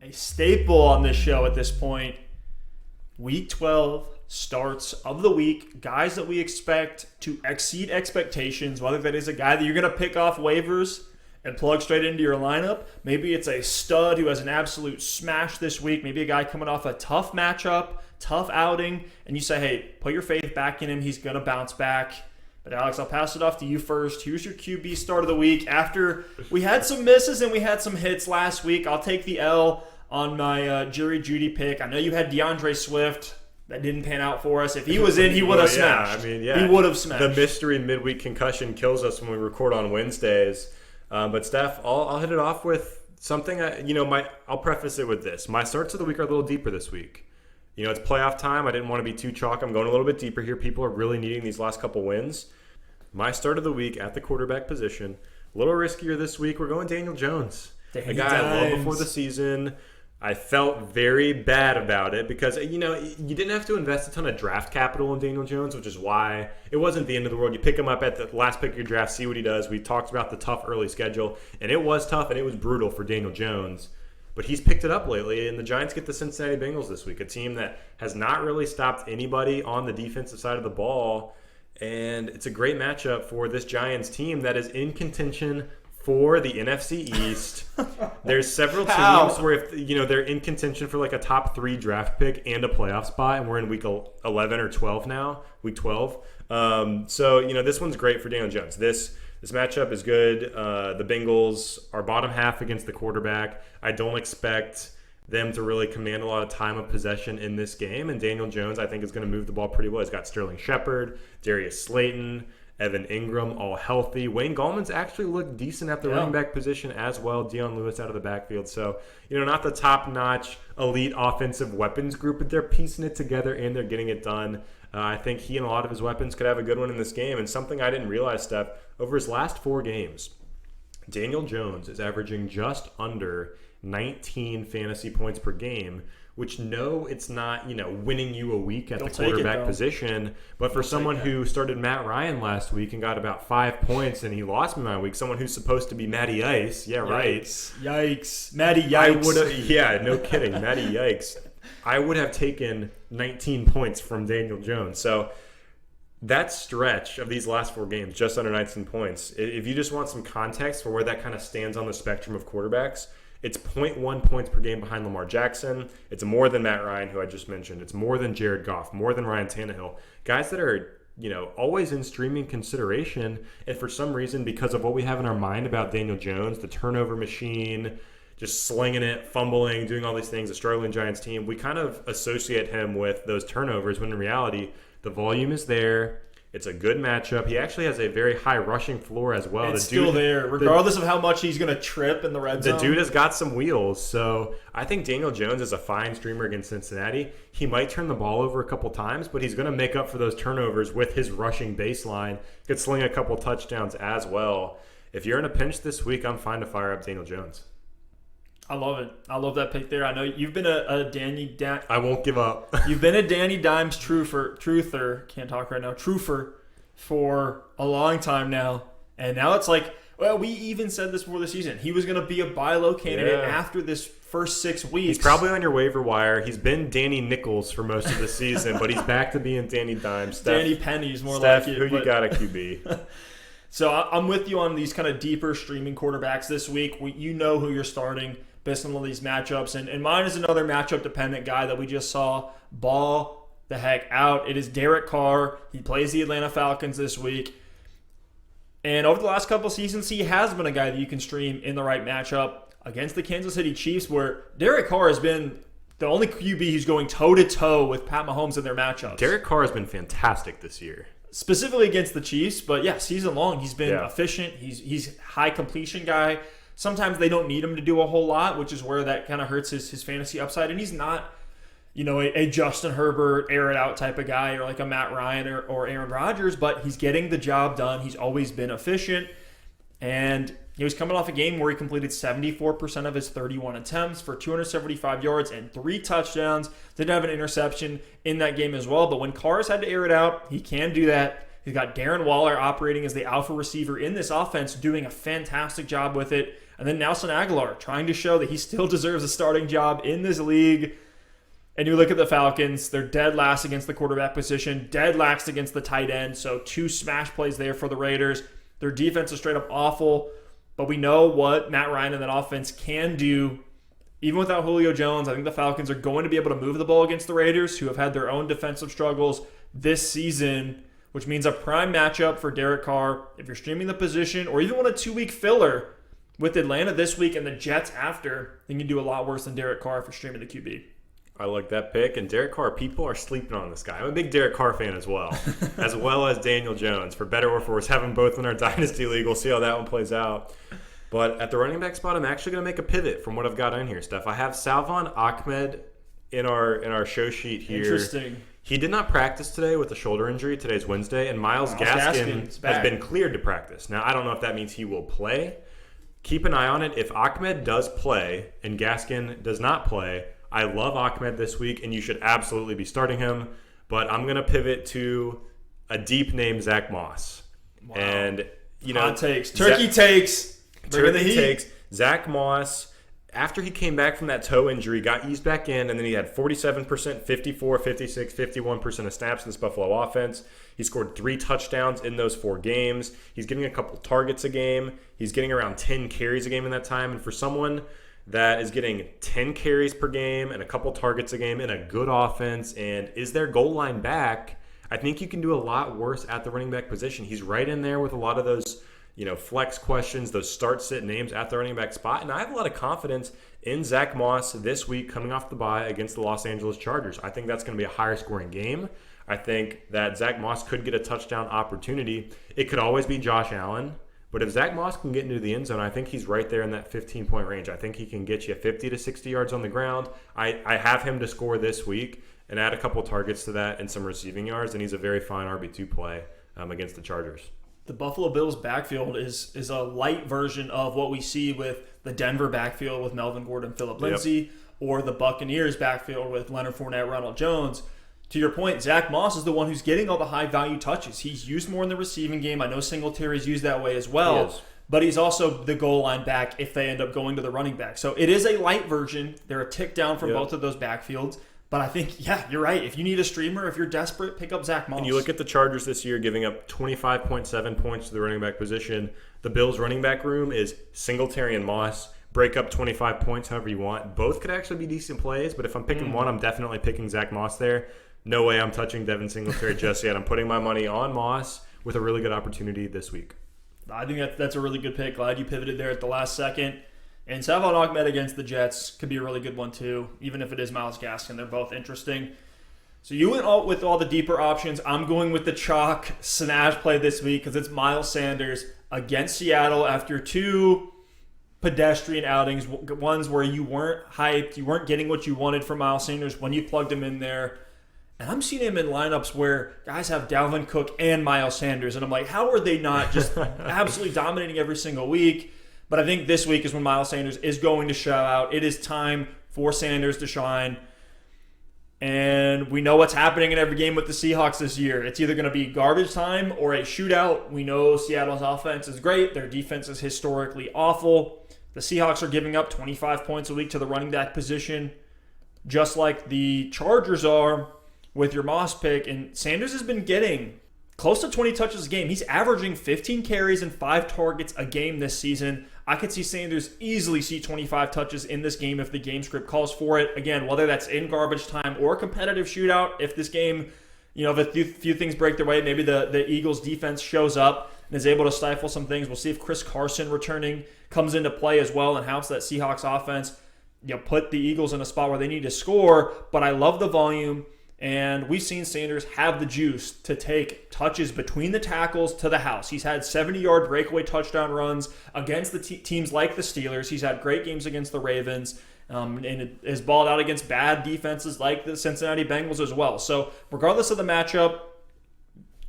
a staple on this show at this point. Week 12 starts of the week. Guys that we expect to exceed expectations, whether that is a guy that you're going to pick off waivers and plug straight into your lineup. Maybe it's a stud who has an absolute smash this week. Maybe a guy coming off a tough matchup, tough outing, and you say, hey, put your faith back in him. He's going to bounce back. But Alex, I'll pass it off to you first. Here's your QB start of the week. After we had some misses and we had some hits last week, I'll take the L on my Jerry Jeudy pick. I know you had DeAndre Swift. That didn't pan out for us. If he was in, he would have smashed. He would have smashed. The mystery midweek concussion kills us when we record on Wednesdays. But Steph, I'll hit it off with something. I'll preface it with this. My starts of the week are a little deeper this week. It's playoff time. I didn't want to be too chalk. I'm going a little bit deeper here. People are really needing these last couple wins. My start of the week at the quarterback position, a little riskier this week. We're going Daniel Jones. A guy I loved before the season. I felt very bad about it because, you didn't have to invest a ton of draft capital in Daniel Jones, which is why it wasn't the end of the world. You pick him up at the last pick of your draft, see what he does. We talked about the tough early schedule, and it was tough and it was brutal for Daniel Jones. But he's picked it up lately, and the Giants get the Cincinnati Bengals this week, a team that has not really stopped anybody on the defensive side of the ball. And it's a great matchup for this Giants team that is in contention for the NFC East. There's several teams where if they're in contention for like a top 3 draft pick and a playoff spot, and we're in week 11 or 12 now, week 12. So this one's great for Daniel Jones. This matchup is good. The Bengals are bottom half against the quarterback. I don't expect them to really command a lot of time of possession in this game, and Daniel Jones I think is going to move the ball pretty well. He's got Sterling Shepard, Darius Slayton, Evan Engram, all healthy. Wayne Gallman's actually looked decent at the running back position as well. Dion Lewis out of the backfield. So, not the top-notch elite offensive weapons group, but they're piecing it together and they're getting it done. I think he and a lot of his weapons could have a good one in this game. And something I didn't realize, Steph, over his last 4 games, Daniel Jones is averaging just under 19 fantasy points per game, which it's not, winning you a week at the quarterback position. But for someone who started Matt Ryan last week and got about 5 points and he lost me my week, someone who's supposed to be Matty Ice. Yeah, right. Yikes. Matty Yikes. Yeah, no kidding. Matty Yikes. I would have taken 19 points from Daniel Jones. So that stretch of these last 4 games, just under 19 points, if you just want some context for where that kind of stands on the spectrum of quarterbacks, it's 0.1 points per game behind Lamar Jackson. It's more than Matt Ryan, who I just mentioned. It's more than Jared Goff, more than Ryan Tannehill. Guys that are, always in streaming consideration. And for some reason, because of what we have in our mind about Daniel Jones, the turnover machine, just slinging it, fumbling, doing all these things, a struggling Giants team, we kind of associate him with those turnovers when in reality, the volume is there. It's a good matchup. He actually has a very high rushing floor as well. It's still there, regardless of how much he's going to trip in the red zone. The dude has got some wheels. So I think Daniel Jones is a fine streamer against Cincinnati. He might turn the ball over a couple times, but he's going to make up for those turnovers with his rushing baseline. Could sling a couple touchdowns as well. If you're in a pinch this week, I'm fine to fire up Daniel Jones. I love it. I love that pick there. I know you've been a Danny... I won't give up. You've been a Danny Dimes truther, can't talk right now, truther for a long time now. And now it's like, well, we even said this before the season. He was going to be a buy low candidate after this first 6 weeks. He's probably on your waiver wire. He's been Danny Nichols for most of the season, but he's back to being Danny Dimes. Danny Penny's more Steph, like it. Who you got at QB? So I'm with you on these kind of deeper streaming quarterbacks this week. You know who you're starting based on all these matchups. And mine is another matchup-dependent guy that we just saw ball the heck out. It is Derek Carr. He plays the Atlanta Falcons this week. And over the last couple seasons, he has been a guy that you can stream in the right matchup against the Kansas City Chiefs, where Derek Carr has been the only QB who's going toe-to-toe with Pat Mahomes in their matchups. Derek Carr has been fantastic this year. Specifically against the Chiefs, but yeah, season long, he's been efficient. He's high completion guy. Sometimes they don't need him to do a whole lot, which is where that kind of hurts his fantasy upside. And he's not, a Justin Herbert, air it out type of guy, or like a Matt Ryan or Aaron Rodgers, but he's getting the job done. He's always been efficient. And he was coming off a game where he completed 74% of his 31 attempts for 275 yards and 3 touchdowns. Didn't have an interception in that game as well. But when Carr's had to air it out, he can do that. He's got Darren Waller operating as the alpha receiver in this offense, doing a fantastic job with it. And then Nelson Aguilar trying to show that he still deserves a starting job in this league. And you look at the Falcons, they're dead last against the quarterback position, dead last against the tight end. So 2 smash plays there for the Raiders. Their defense is straight up awful. But we know what Matt Ryan and that offense can do. Even without Julio Jones, I think the Falcons are going to be able to move the ball against the Raiders, who have had their own defensive struggles this season, which means a prime matchup for Derek Carr. If you're streaming the position or even want a 2-week filler with Atlanta this week and the Jets after, then you can do a lot worse than Derek Carr for streaming the QB. I like that pick. And Derek Carr, people are sleeping on this guy. I'm a big Derek Carr fan as well as Daniel Jones. For better or for worse, have them both in our Dynasty League. We'll see how that one plays out. But at the running back spot, I'm actually going to make a pivot from what I've got in here, Steph. I have Salvon Ahmed in our show sheet here. Interesting. He did not practice today with a shoulder injury. Today's Wednesday. And Miles Gaskin has been cleared to practice. Now, I don't know if that means he will play. Keep an eye on it. If Ahmed does play and Gaskin does not play, I love Ahmed this week, and you should absolutely be starting him. But I'm going to pivot to a deep name, Zach Moss. Wow. And, hot takes. Turkey takes. Turkey takes. Zach Moss, after he came back from that toe injury, got eased back in, and then he had 47%, 54, 56, 51% of snaps in this Buffalo offense. He scored 3 touchdowns in those 4 games. He's getting a couple targets a game. He's getting around 10 carries a game in that time. And for someone that is getting 10 carries per game and a couple targets a game in a good offense and is their goal line back, I think you can do a lot worse at the running back position. He's right in there with a lot of those, flex questions, those start-sit names at the running back spot. And I have a lot of confidence in Zach Moss this week coming off the bye against the Los Angeles Chargers. I think that's going to be a higher scoring game. I think that Zach Moss could get a touchdown opportunity. It could always be Josh Allen. But if Zach Moss can get into the end zone, I think he's right there in that 15-point range. I think he can get you 50 to 60 yards on the ground. I have him to score this week and add a couple targets to that and some receiving yards, and he's a very fine RB2 play against the Chargers. The Buffalo Bills backfield is a light version of what we see with the Denver backfield with Melvin Gordon, Phillip Lindsay, or the Buccaneers backfield with Leonard Fournette, Ronald Jones. To your point, Zach Moss is the one who's getting all the high-value touches. He's used more in the receiving game. I know Singletary's used that way as well. But he's also the goal line back if they end up going to the running back. So it is a light version. They're a tick down from both of those backfields. But I think, you're right. If you need a streamer, if you're desperate, pick up Zach Moss. And you look at the Chargers this year giving up 25.7 points to the running back position. The Bills' running back room is Singletary and Moss. Break up 25 points however you want. Both could actually be decent plays, but if I'm picking one, I'm definitely picking Zach Moss there. No way I'm touching Devin Singletary just yet. I'm putting my money on Moss with a really good opportunity this week. I think that's a really good pick. Glad you pivoted there at the last second. And Salvon Ahmed against the Jets could be a really good one too, even if it is Miles Gaskin. They're both interesting. So you went with all the deeper options. I'm going with the chalk smash play this week because it's Miles Sanders against Seattle after 2 pedestrian outings, ones where you weren't hyped, you weren't getting what you wanted from Miles Sanders when you plugged him in there. And I'm seeing him in lineups where guys have Dalvin Cook and Miles Sanders. And I'm like, how are they not just absolutely dominating every single week? But I think this week is when Miles Sanders is going to show out. It is time for Sanders to shine. And we know what's happening in every game with the Seahawks this year. It's either going to be garbage time or a shootout. We know Seattle's offense is great. Their defense is historically awful. The Seahawks are giving up 25 points a week to the running back position, just like the Chargers are with your Moss pick. And Sanders has been getting close to 20 touches a game. He's averaging 15 carries and 5 targets a game this season. I could see Sanders easily see 25 touches in this game if the game script calls for it. Again, whether that's in garbage time or competitive shootout, if this game, if a few things break their way, maybe the Eagles defense shows up and is able to stifle some things. We'll see if Chris Carson returning comes into play as well and helps that Seahawks offense, put the Eagles in a spot where they need to score. But I love the volume. And we've seen Sanders have the juice to take touches between the tackles to the house. He's had 70-yard breakaway touchdown runs against the teams like the Steelers. He's had great games against the Ravens and has balled out against bad defenses like the Cincinnati Bengals as well. So regardless of the matchup,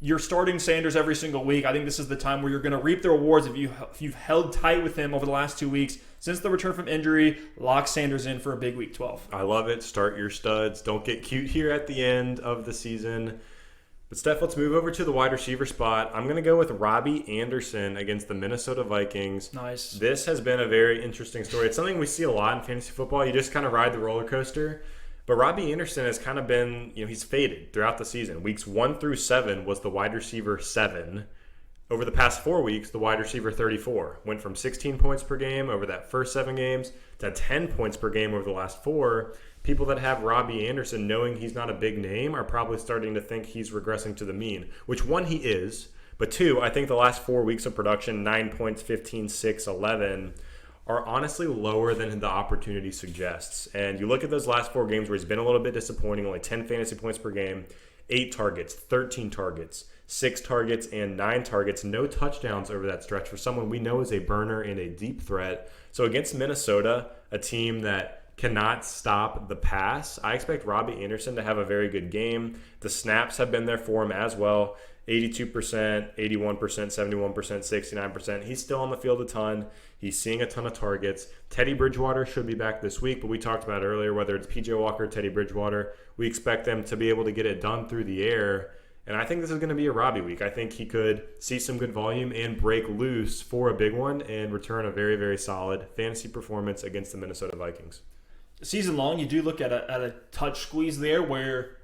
you're starting Sanders every single week. I think this is the time where you're going to reap the rewards if you've held tight with him over the last 2 weeks. Since the return from injury, lock Sanders in for a big week 12. I love it. Start your studs. Don't get cute here at the end of the season. But Steph, let's move over to the wide receiver spot. I'm going to go with Robby Anderson against the Minnesota Vikings. Nice. This has been a very interesting story. It's something we see a lot in fantasy football. You just kind of ride the roller coaster. But Robby Anderson has kind of been, he's faded throughout the season. Weeks 1 through 7 was the wide receiver 7. Over the past 4 weeks, the wide receiver 34 went from 16 points per game over that first 7 games to 10 points per game over the last 4. People that have Robby Anderson, knowing he's not a big name, are probably starting to think he's regressing to the mean, which 1, he is. But 2, I think the last 4 weeks of production, 9 points, 15, 6, 11, are honestly lower than the opportunity suggests. And you look at those last 4 games where he's been a little bit disappointing, only 10 fantasy points per game, 8 targets, 13 targets, 6 targets, and 9 targets. No touchdowns over that stretch for someone we know is a burner and a deep threat. So against Minnesota, a team that cannot stop the pass, I expect Robby Anderson to have a very good game. The snaps have been there for him as well. 82%, 81%, 71%, 69%. He's still on the field a ton. He's seeing a ton of targets. Teddy Bridgewater should be back this week, but we talked about earlier, whether it's PJ Walker or Teddy Bridgewater, we expect them to be able to get it done through the air. And I think this is going to be a Robby week. I think he could see some good volume and break loose for a big one and return a very, very solid fantasy performance against the Minnesota Vikings. Season long, you do look at a touch squeeze there where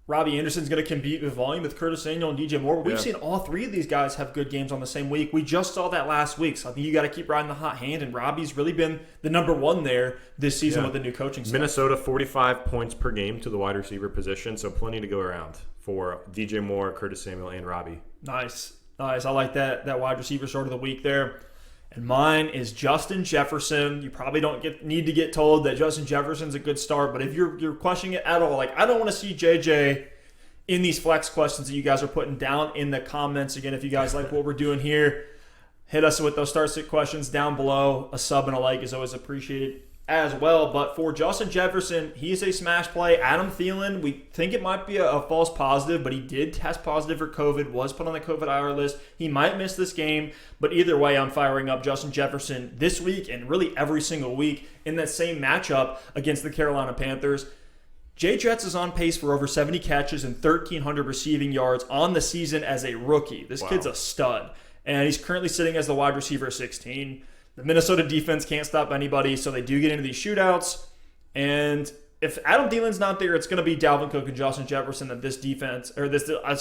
Robby Anderson's going to compete with volume with Curtis Samuel and DJ Moore. We've seen all 3 of these guys have good games on the same week. We just saw that last week, so I think you got to keep riding the hot hand, and Robby's really been the number 1 there this season with the new coaching staff. Minnesota, 45 points per game to the wide receiver position, so plenty to go around for DJ Moore, Curtis Samuel, and Robby. Nice. I like that wide receiver start of the week there. And mine is Justin Jefferson. You probably don't need to get told that Justin Jefferson's a good start, but if you're questioning it at all, I don't want to see JJ in these flex questions that you guys are putting down in the comments. Again, if you guys like what we're doing here, hit us with those start sit questions down below. A sub and a like is always appreciated as well. But for Justin Jefferson, he is a smash play. Adam Thielen, we think it might be a false positive, but he did test positive for COVID, was put on the COVID IR list. He might miss this game, but either way, I'm firing up Justin Jefferson this week and really every single week in that same matchup against the Carolina Panthers. Jay Jetts is on pace for over 70 catches and 1,300 receiving yards on the season as a rookie. This kid's a stud, and he's currently sitting as the wide receiver 16. The Minnesota defense can't stop anybody, so they do get into these shootouts. And if Adam Thielen's not there, it's going to be Dalvin Cook and Justin Jefferson that this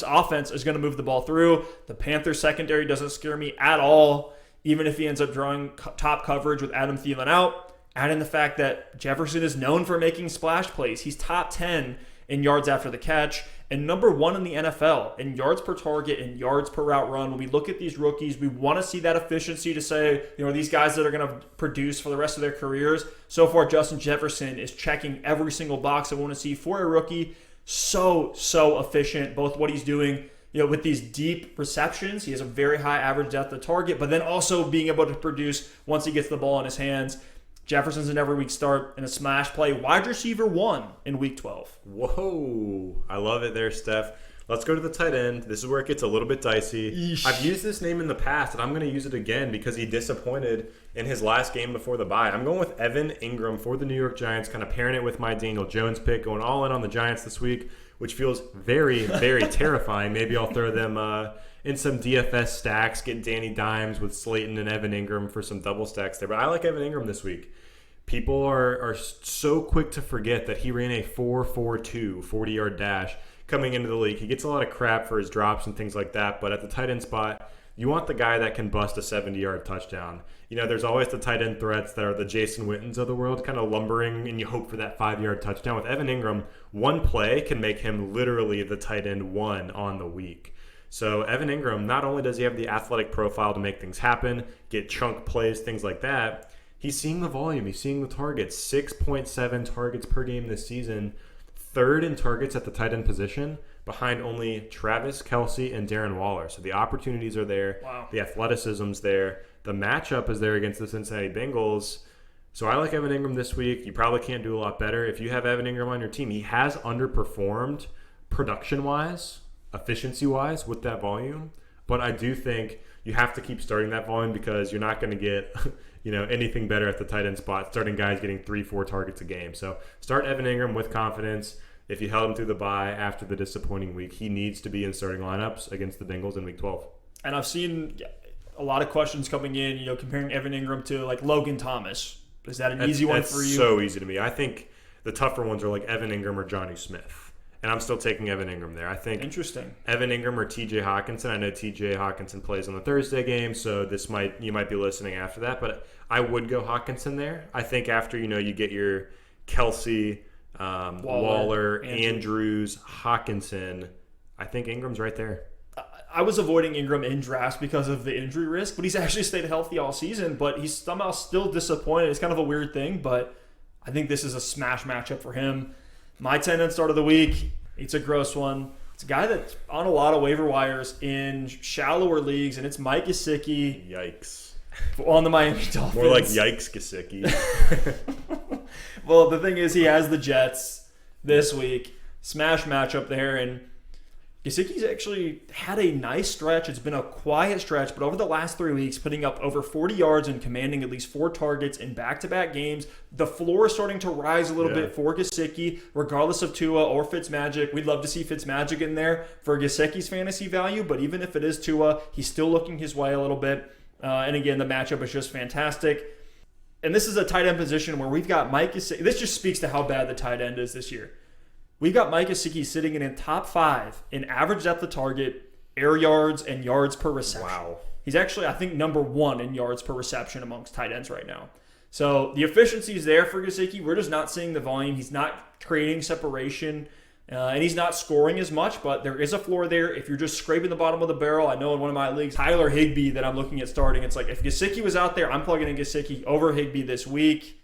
offense is going to move the ball through. The Panthers secondary doesn't scare me at all, even if he ends up drawing top coverage with Adam Thielen out. Add in the fact that Jefferson is known for making splash plays. He's top 10 in yards after the catch and number 1 in the NFL in yards per target and yards per route run. When we look at these rookies, we want to see that efficiency to say, these guys that are going to produce for the rest of their careers. So far, Justin Jefferson is checking every single box I want to see for a rookie. So efficient, both what he's doing, with these deep receptions. He has a very high average depth of target, but then also being able to produce once he gets the ball in his hands. Jefferson's an every week start in a smash play. Wide receiver 1 in week 12. Whoa. I love it there, Steph. Let's go to the tight end. This is where it gets a little bit dicey. Eesh. I've used this name in the past, and I'm going to use it again because he disappointed in his last game before the bye. I'm going with Evan Engram for the New York Giants, kind of pairing it with my Daniel Jones pick, going all in on the Giants this week, which feels very, very terrifying. Maybe I'll throw them in some DFS stacks, get Danny Dimes with Slayton and Evan Engram for some double stacks there. But I like Evan Engram this week. People are so quick to forget that he ran a 4.42 40-yard dash coming into the league. He gets a lot of crap for his drops and things like that, but at the tight end spot, you want the guy that can bust a 70-yard touchdown. There's always the tight end threats that are the Jason Wittens of the world, kind of lumbering, and you hope for that 5-yard touchdown. With Evan Engram, one play can make him literally the tight end 1 on the week. So Evan Engram, not only does he have the athletic profile to make things happen, get chunk plays, things like that, he's seeing the volume. He's seeing the targets. 6.7 targets per game this season. 3rd in targets at the tight end position, behind only Travis Kelce and Darren Waller. So the opportunities are there. Wow. The athleticism's there. The matchup is there against the Cincinnati Bengals. So I like Evan Engram this week. You probably can't do a lot better. If you have Evan Engram on your team, he has underperformed production-wise, efficiency-wise with that volume. But I do think you have to keep starting that volume because you're not going to get anything better at the tight end spot, starting guys getting 3-4 targets a game. So start Evan Engram with confidence. if you held him through the bye after the disappointing week, he needs to be in starting lineups against the Bengals in Week 12. And I've seen a lot of questions coming in, comparing Evan Engram to like Logan Thomas. Is that an easy one for you? That's so easy to me. I think the tougher ones are like Evan Engram or Johnny Smith. And I'm still taking Evan Engram there. I think interesting. Evan Engram or TJ Hawkinson. I know TJ Hawkinson plays on the Thursday game, so you might be listening after that. But I would go Hawkinson there. I think after you get your Kelsey, Waller, Andrews, Hawkinson, I think Ingram's right there. I was avoiding Engram in drafts because of the injury risk, but he's actually stayed healthy all season. But he's somehow still disappointed. It's kind of a weird thing, but I think this is a smash matchup for him. My 10-10 start of the week, it's a gross one. It's a guy that's on a lot of waiver wires in shallower leagues, and it's Mike Gesicki. Yikes. On the Miami Dolphins. More like yikes, Gesicki. Well, the thing is, he has the Jets this week. Smash matchup there, and Gesicki's actually had a nice stretch. It's been a quiet stretch, but over the last 3 weeks, putting up over 40 yards and commanding at least 4 targets in back-to-back games. The floor is starting to rise a little bit for Gesicki, regardless of Tua or Fitzmagic. We'd love to see Fitzmagic in there for Gesicki's fantasy value, but even if it is Tua, he's still looking his way a little bit. And again, the matchup is just fantastic. And this is a tight end position where we've got Mike Gesicki. This just speaks to how bad the tight end is this year. We've got Mike Gesicki sitting in top 5 in average depth of target, air yards, and yards per reception. Wow. He's actually, I think, number 1 in yards per reception amongst tight ends right now. So the efficiency is there for Gesicki. We're just not seeing the volume. He's not creating separation, and he's not scoring as much, but there is a floor there. If you're just scraping the bottom of the barrel, I know in one of my leagues, Tyler Higbee that I'm looking at starting, it's like if Gesicki was out there, I'm plugging in Gesicki over Higbee this week.